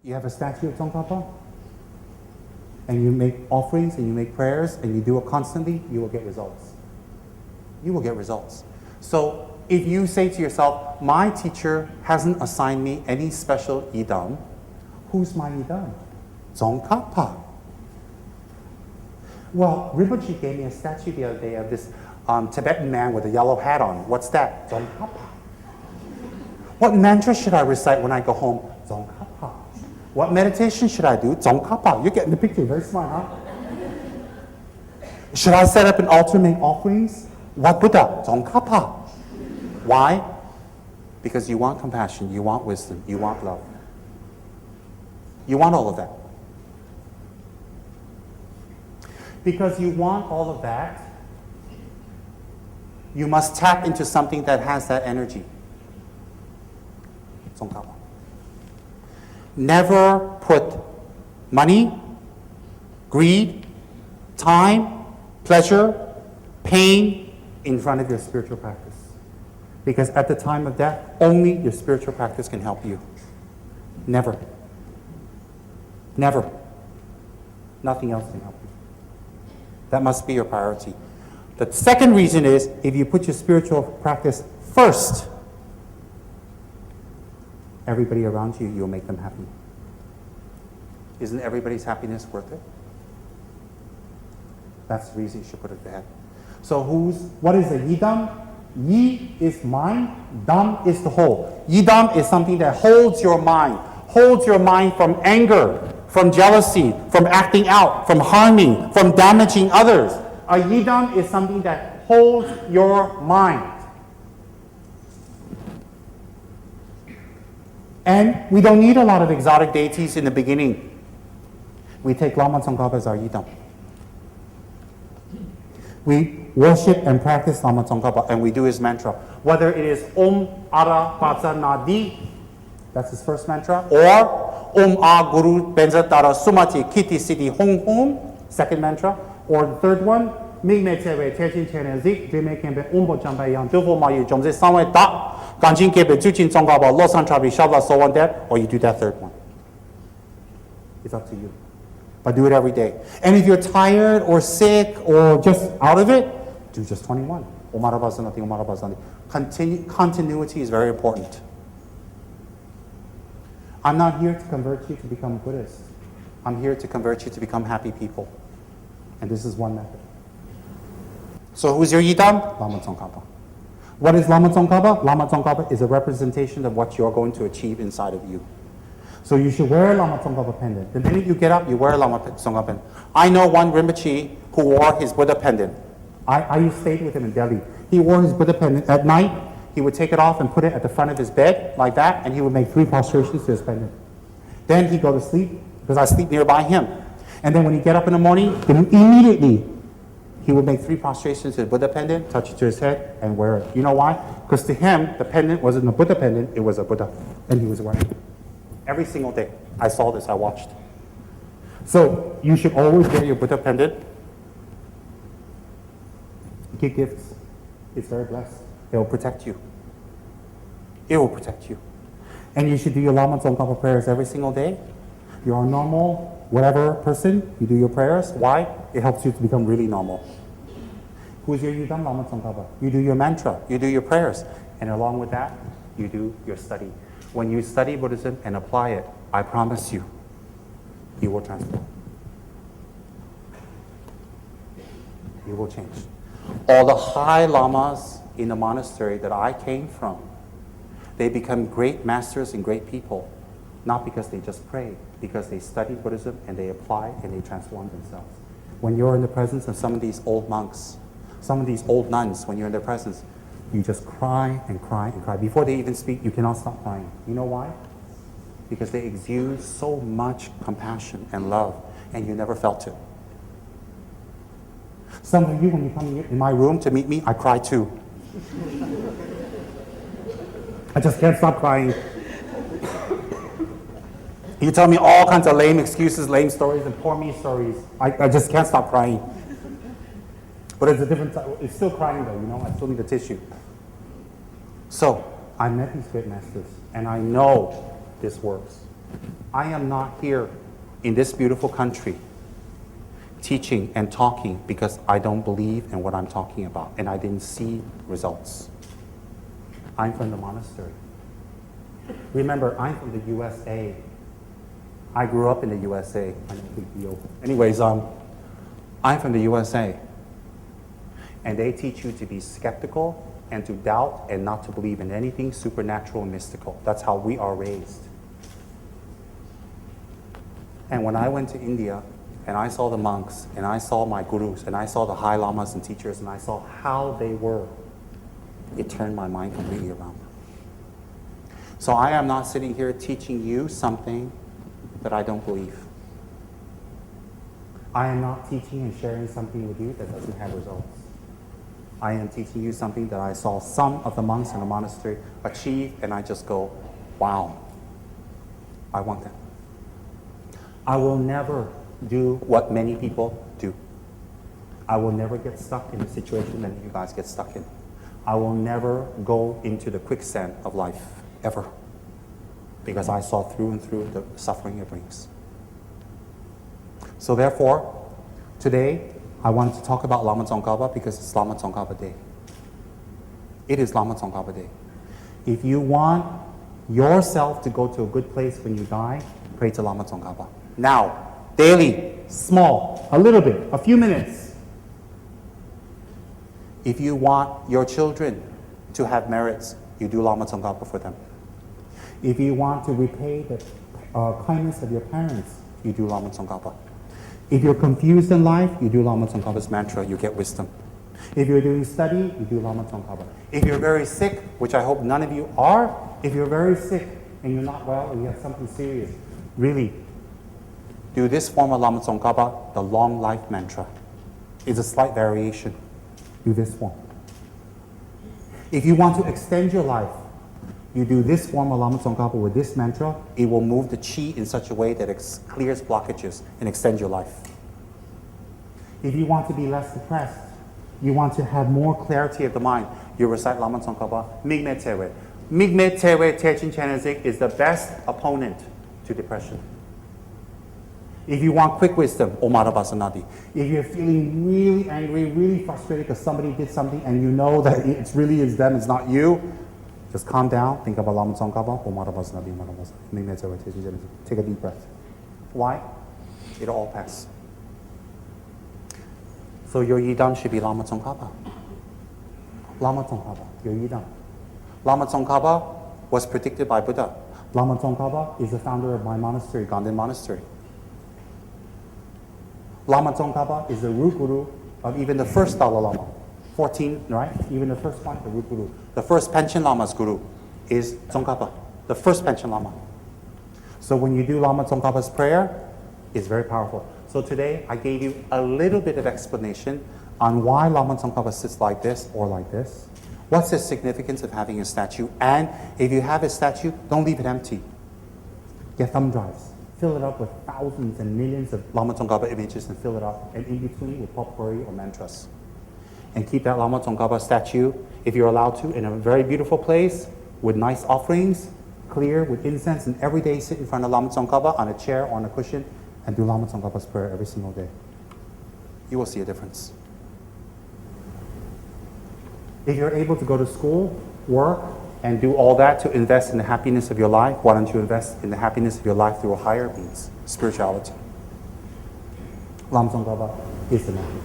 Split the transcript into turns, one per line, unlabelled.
You have a statue of Tsongkhapa, and you make offerings and you make prayers and you do it constantly, you will get results. You will get results. So if you say to yourself, my teacher hasn't assigned me any special idam, who's my idam? Tsongkhapa. Well, Rinpoche gave me a statue the other day of this Tibetan man with a yellow hat on. What's that? Tsongkhapa. What mantra should I recite when I go home? Tsongkhapa. What meditation should I do? Tsongkhapa. You're getting the picture. Very smart, huh? Should I set up an altar and make offerings? What Buddha? Tsongkhapa. Why? Because you want compassion, you want wisdom, you want love. You want all of that. Because you want all of that, you must tap into something that has that energy. Tsongkhapa. Never put money, greed, time, pleasure, pain in front of your spiritual practice. Because at the time of death, only your spiritual practice can help you. Never. Never. Nothing else can help you. That must be your priority. The second reason is, if you put your spiritual practice first, everybody around you, you'll make them happy. Isn't everybody's happiness worth it? That's the reason you should put it ahead. So what is a yidam? Yi is mind, dam is the whole. Yidam is something that holds your mind from anger, from jealousy, from acting out, from harming, from damaging others. A yidam is something that holds your mind. And we don't need a lot of exotic deities in the beginning. We take Lama Tsongkhapa as our yidam. We worship and practice Lama Tsongkhapa, and we do his mantra. Whether it is Om Ara Patsa Nadi, that's his first mantra, or Om A Guru Benza Tara Sumati Kiti Siddhi Hong Hong, second mantra, or the third one, Ming Me Tewe Techin Chen Zik, Jime Kembe Umbo Chambai Yang Duvo Mayu Jomze Sanwe Da, Ganjin Kebe Juchin Tsongkhapa, Losan Trabi Shabla, so on that, or you do that third one. It's up to you. But do it every day. And if you're tired or sick or just out of it, do just 21. Continuity is very important. I'm not here to convert you to become Buddhist. I'm here to convert you to become happy people. And this is one method. So who's your yidam? Lama Tsongkhapa. What is Lama Tsongkhapa? Lama Tsongkhapa is a representation of what you're going to achieve inside of you. So you should wear a Lama Tsongkhapa pendant. The minute you get up, you wear a Lama Tsongkhapa pendant. I know one Rinpoche who wore his Buddha pendant. I stayed with him in Delhi. He wore his Buddha pendant. At night, he would take it off and put it at the front of his bed, like that, and he would make 3 prostrations to his pendant. Then he'd go to sleep, because I sleep nearby him. And then when he'd get up in the morning, immediately, he would make 3 prostrations to his Buddha pendant, touch it to his head, and wear it. You know why? Because to him, the pendant wasn't a Buddha pendant, it was a Buddha. And he was wearing it. Every single day. I saw this, I watched. So you should always wear your Buddha pendant. Give gifts. It's very blessed. It will protect you. It will protect you. And you should do your Lama Tsongkhapa prayers every single day. You're a normal, whatever person, you do your prayers. Why? It helps you to become really normal. Who's your yidam? Lama Tsongkhapa. You do your mantra. You do your prayers. And along with that, you do your study. When you study Buddhism and apply it, I promise you, you will transform. You will change. All the high lamas in the monastery that I came from, they become great masters and great people, not because they just pray, because they study Buddhism and they apply and they transform themselves. When you're in the presence of some of these old monks, some of these old nuns, when you're in their presence, you just cry and cry and cry. Before they even speak, you cannot stop crying. You know why? Because they exude so much compassion and love, and you never felt it. Some of you, when you come in my room to meet me, I cry too. I just can't stop crying. You tell me all kinds of lame excuses, lame stories, and poor me stories. I just can't stop crying. But it's a different type. It's still crying though, you know, I still need a tissue. So, I met these great masters, and I know this works. I am not here in this beautiful country teaching and talking because I don't believe in what I'm talking about and I didn't see results. I'm from the monastery. Remember, I'm from the USA. I grew up in the USA. I know, big deal. Anyways, I'm from the USA. And they teach you to be skeptical and to doubt and not to believe in anything supernatural and mystical. That's how we are raised. And when I went to India, and I saw the monks, and I saw my gurus, and I saw the high lamas and teachers, and I saw how they were, it turned my mind completely around. So I am not sitting here teaching you something that I don't believe. I am not teaching and sharing something with you that doesn't have results. I am teaching you something that I saw some of the monks in the monastery achieve, and I just go, wow, I want that. I will never do what many people do. I will never get stuck in the situation that you guys get stuck in. I will never go into the quicksand of life, ever. Because I saw through and through the suffering it brings. So therefore, today, I wanted to talk about Lama Tsongkhapa because it's Lama Tsongkhapa Day. It is Lama Tsongkhapa Day. If you want yourself to go to a good place when you die, pray to Lama Tsongkhapa. Now, daily, small, a little bit, a few minutes. If you want your children to have merits, you do Lama Tsongkhapa for them. If you want to repay the kindness of your parents, you do Lama Tsongkhapa. If you're confused in life, you do Lama Tsongkhapa's mantra, you get wisdom. If you're doing study, you do Lama Tsongkhapa. If you're very sick, which I hope none of you are, if you're very sick and you're not well or you have something serious, really, do this form of Lama Tsongkhapa, the long life mantra. It's a slight variation. Do this form. If you want to extend your life, you do this form of Lama Tsongkhapa with this mantra, it will move the chi in such a way that it clears blockages and extends your life. If you want to be less depressed, you want to have more clarity of the mind, you recite Lama Tsongkhapa, Migme Tewe. Migme Tewe Techin Chanenzik is the best opponent to depression. If you want quick wisdom, Omara Basanadi. If you're feeling really angry, really frustrated because somebody did something and you know that it really is them, it's not you, just calm down, think about Lama Tsongkhapa, Omara Basanadi, Omara Basanadi. Take a deep breath. Why? It'll all pass. So your Yidam should be Lama Tsongkhapa. Lama Tsongkhapa, your Yidam. Lama Tsongkhapa was predicted by Buddha. Lama Tsongkhapa is the founder of my monastery, Ganden Monastery. Lama Tsongkhapa is the root guru of even the first Dalai Lama. 14, right? Even the first one, the root guru. The first Panchen Lama's guru is Tsongkhapa, the first Panchen Lama. So when you do Lama Tsongkhapa's prayer, it's very powerful. So today, I gave you a little bit of explanation on why Lama Tsongkhapa sits like this or like this. What's the significance of having a statue? And if you have a statue, don't leave it empty. Get thumb drives. Fill it up with thousands and millions of Lama Tsongkhapa images and fill it up. And in between with potpourri or mantras. And keep that Lama Tsongkhapa statue, if you're allowed to, in a very beautiful place with nice offerings, clear with incense, and every day sit in front of Lama Tsongkhapa on a chair or on a cushion and do Lama Tsongkhapa's prayer every single day. You will see a difference. If you're able to go to school, work, and do all that to invest in the happiness of your life, why don't you invest in the happiness of your life through a higher means, spirituality? Lama Tsongkhapa is the method.